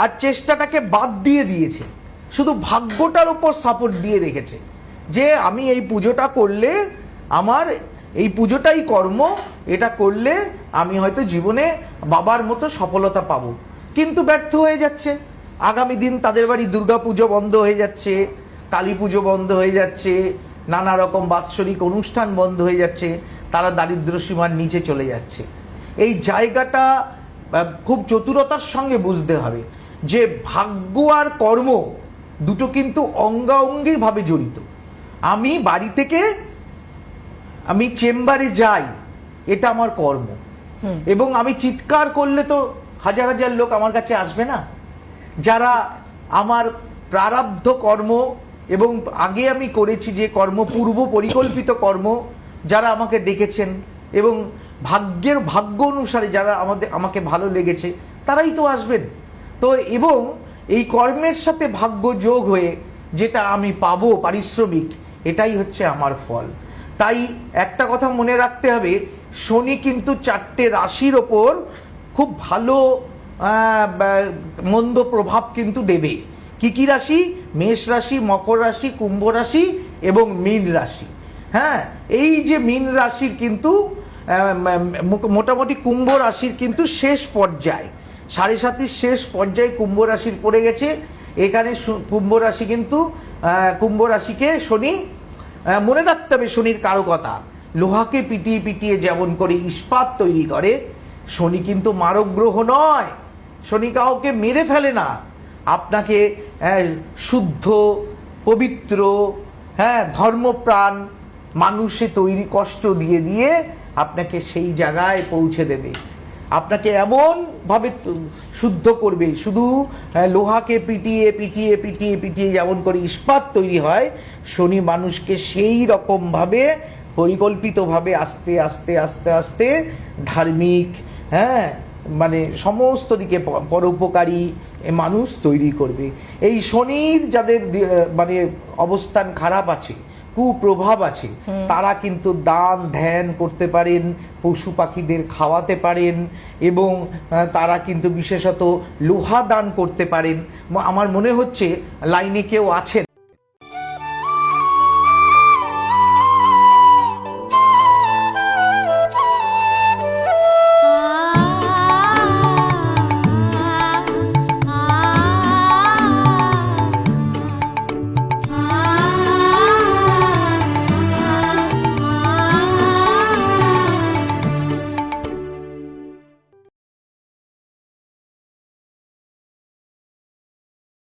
আর চেষ্টাটাকে বাদ দিয়ে দিয়েছে, শুধু ভাগ্যটার উপর সাপোর্ট দিয়ে রেখেছে যে আমি এই পুজোটা করলে আমার এই পুজোটাই কর্ম, এটা করলে আমি হয়তো জীবনে বাবার মতো সফলতা পাবো, কিন্তু ব্যর্থ হয়ে যাচ্ছে। আগামী দিন তাদের বাড়ি দুর্গা পুজো বন্ধ হয়ে যাচ্ছে, কালী পুজো বন্ধ হয়ে যাচ্ছে, নানা রকম বাৎসরিক অনুষ্ঠান বন্ধ হয়ে যাচ্ছে, তারা দারিদ্র সীমার নিচে চলে যাচ্ছে। এই জায়গাটা খুব চতুরতার সঙ্গে বুঝতে হবে যে ভাগ্য আর কর্ম দুটো কিন্তু অঙ্গাঅঙ্গিভাবে জড়িত। আমি বাড়ি থেকে আমি চেম্বারে যাই, এটা আমার কর্ম, এবং আমি চিৎকার করলে তো হাজার হাজার লোক আমার কাছে আসবে না। যারা আমার প্রারব্ধ কর্ম এবং আগে আমি করেছি যে কর্ম, পূর্ব পরিকল্পিত কর্ম, যারা আমাকে ডেকেছেন এবং ভাগ্য অনুসারে যারা আমাকে ভালো লেগেছে, তারাই তো আসবেন। তো এবং এই কর্মের সাথে ভাগ্য যোগ হয়ে যেটা আমি পাবো পারিশ্রমিক, এটাই হচ্ছে আমার ফল। তাই একটা কথা মনে রাখতে হবে, শনি কিন্তু 4টে রাশির ওপর খুব ভালো মন্দ প্রভাব কিন্তু দেবে। কি কি রাশি? মেষ রাশি, মকর রাশি, কুম্ভ রাশি এবং মীন রাশি। হ্যাঁ, এই যে মীন রাশির কিন্তু মোটামুটি কুম্ভ রাশির কিন্তু শেষ পর্যায়ে, 7.5 শেষ পর্যায়ে কুম্ভ রাশির পড়ে গেছে। এখানে কুম্ভ রাশি কিন্তু কুম্ভ রাশিকে শনি, মনে রাখতে হবে শনির কারো কথা, লোহাকে পিটিয়ে পিটিয়ে যেমন করে ইস্পাত তৈরি করে, শনি কিন্তু মারক গ্রহ নয়। শনি কাউকে মেরে ফেলে না, আপনাকে শুদ্ধ পবিত্র ধর্মপ্রাণ মানুষে তৈরি কষ্ট দিয়ে দিয়ে আপনাকে সেই জায়গায় পৌঁছে দেবে, আপনাকে এমনভাবে শুদ্ধ করবে। শুধু লোহাকে পিটিয়ে পিটিয়ে পিটিয়ে পিটিয়ে যেমন করে ইস্পাত তৈরি হয়, শনি মানুষকে সেই রকমভাবে পরিকল্পিতভাবে আস্তে আস্তে আস্তে আস্তে ধার্মিক, মানে সমস্ত দিকে পরোপকারী মানুষ তৈরি করবে। এই শনির যাদের মানে অবস্থান খারাপ আছে, কুপ্রভাব আছে, তারা কিন্তু দান ধ্যান করতে পারেন, পশু পাখিদের খাওয়াতে পারেন, এবং তারা কিন্তু বিশেষত লোহা দান করতে পারেন। আমার মনে হচ্ছে লাইনে কেউ আছেন,